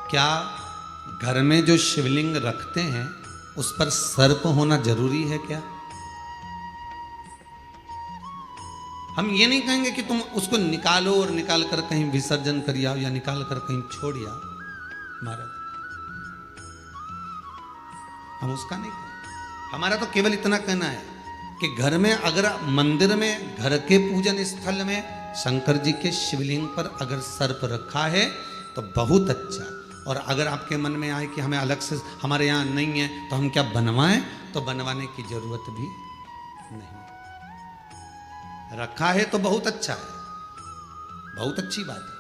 क्या घर में जो शिवलिंग रखते हैं उस पर सर्प होना जरूरी है क्या? हम ये नहीं कहेंगे कि तुम उसको निकालो और निकाल कर कहीं विसर्जन कर आओ या निकाल कर कहीं छोड़ आओ महाराज, हम उसका नहीं कहेंगे। हमारा तो केवल इतना कहना है कि घर में अगर मंदिर में घर के पूजन स्थल में शंकर जी के शिवलिंग पर अगर सर्प रखा है तो बहुत अच्छा, और अगर आपके मन में आए कि हमें अलग से हमारे यहाँ नहीं है तो हम क्या बनवाएं, तो बनवाने की जरूरत भी नहीं। रखा है तो बहुत अच्छा है, बहुत अच्छी बात है।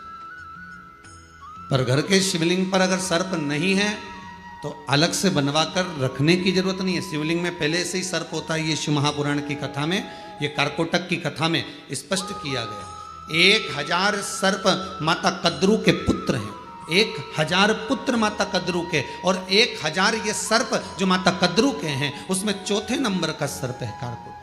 पर घर के शिवलिंग पर अगर सर्प नहीं है तो अलग से बनवा कर रखने की जरूरत नहीं है। शिवलिंग में पहले से ही सर्प होता है, ये शिव महापुराण की कथा में, ये कारकोटक की कथा में स्पष्ट किया गया। 1000 सर्प माता कद्रू के पुत्र हैं, 1000 पुत्र माता कद्रू के, और 1000 ये सर्प जो माता कद्रू के हैं उसमें चौथे नंबर का सर्प है कारकोटक।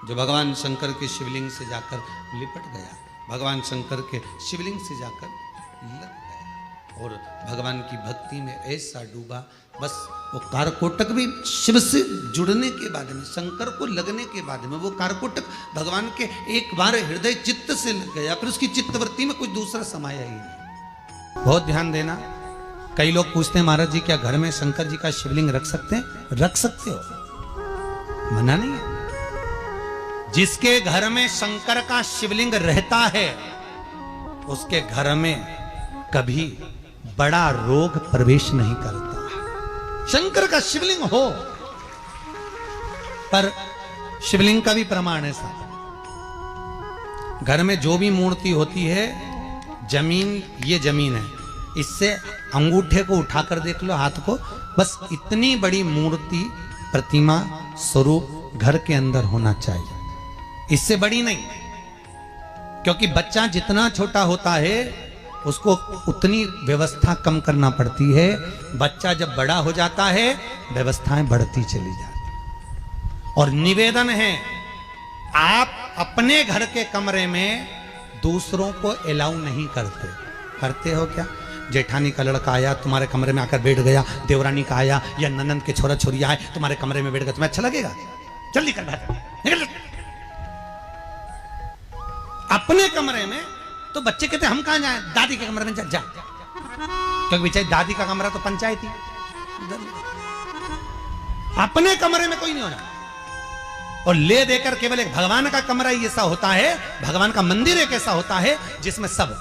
जो भगवान शंकर के शिवलिंग से जाकर लिपट गया, भगवान शंकर के शिवलिंग से जाकर लग गया और भगवान की भक्ति में ऐसा डूबा। बस वो कारकोटक भी शिव से जुड़ने के बाद में, शंकर को लगने के बाद में, वो कारकोटक भगवान के एक बार हृदय चित्त से लग गया, फिर उसकी चित्तवृत्ति में कुछ दूसरा समाया ही नहीं। बहुत ध्यान देना। कई लोग पूछते हैं महाराज जी क्या घर में शंकर जी का शिवलिंग रख सकते हैं? रख सकते हो, मना नहीं है। जिसके घर में शंकर का शिवलिंग रहता है उसके घर में कभी बड़ा रोग प्रवेश नहीं करता। शंकर का शिवलिंग हो, पर शिवलिंग का भी प्रमाण है साहब। घर में जो भी मूर्ति होती है, जमीन ये जमीन है, इससे अंगूठे को उठाकर देख लो, हाथ को, बस इतनी बड़ी मूर्ति प्रतिमा स्वरूप घर के अंदर होना चाहिए, इससे बड़ी नहीं। क्योंकि बच्चा जितना छोटा होता है उसको उतनी व्यवस्था कम करना पड़ती है। बच्चा जब बड़ा हो जाता है व्यवस्थाएं बढ़ती चली जाती। और निवेदन है, आप अपने घर के कमरे में दूसरों को अलाउ नहीं करते। करते हो क्या? जेठानी का लड़का आया तुम्हारे कमरे में आकर बैठ गया, देवरानी का आया या ननंद के छोरा छोरी आए तुम्हारे कमरे में बैठ गया, तुम्हें अच्छा लगेगा? जल्दी कर निकल। अपने कमरे में तो बच्चे कहते हम कहां जाएं, दादी के कमरे में जा, क्योंकि बेचारी दादी का कमरा तो पंचायती। अपने कमरे में कोई नहीं होना। और ले देकर केवल एक भगवान का कमरा ही ऐसा होता है, भगवान का मंदिर एक ऐसा होता है जिसमें सब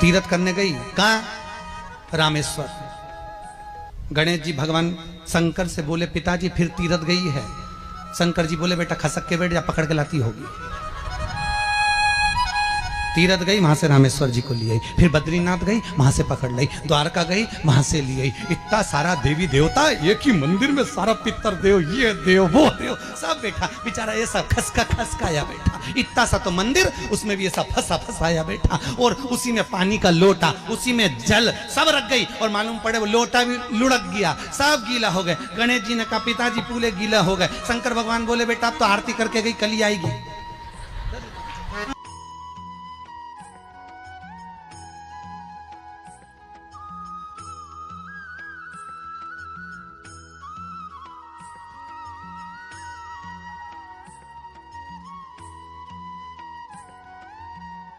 तीर्थ करने गई। कहां? रामेश्वर। गणेश जी भगवान शंकर से बोले पिताजी फिर तीर्थ गई है। शंकर जी बोले बेटा खसक के बैठ जा, पकड़ के लाती होगी। तीर्थ गई, वहां से रामेश्वर जी को ले आई, फिर बद्रीनाथ गई, वहां से पकड़ लाई, द्वारका गई, वहां से ले आई। इतना सारा देवी देवता एक ही मंदिर में, सारा पितर देव, ये देव वो देव सब बैठा, बेचारा ये सब खसकाया बैठा। इतना सा तो मंदिर, उसमें भी ऐसा फंसाया बैठा, और उसी में पानी का लोटा, उसी में जल सब रख गई, और मालूम पड़े वो लोटा भी लुढ़क गया, सब गीला हो गए। गणेश जी ने कहा पिताजी पूरे गीला हो गए। शंकर भगवान बोले बेटा अब तो आरती करके गई, कल ही आएगी।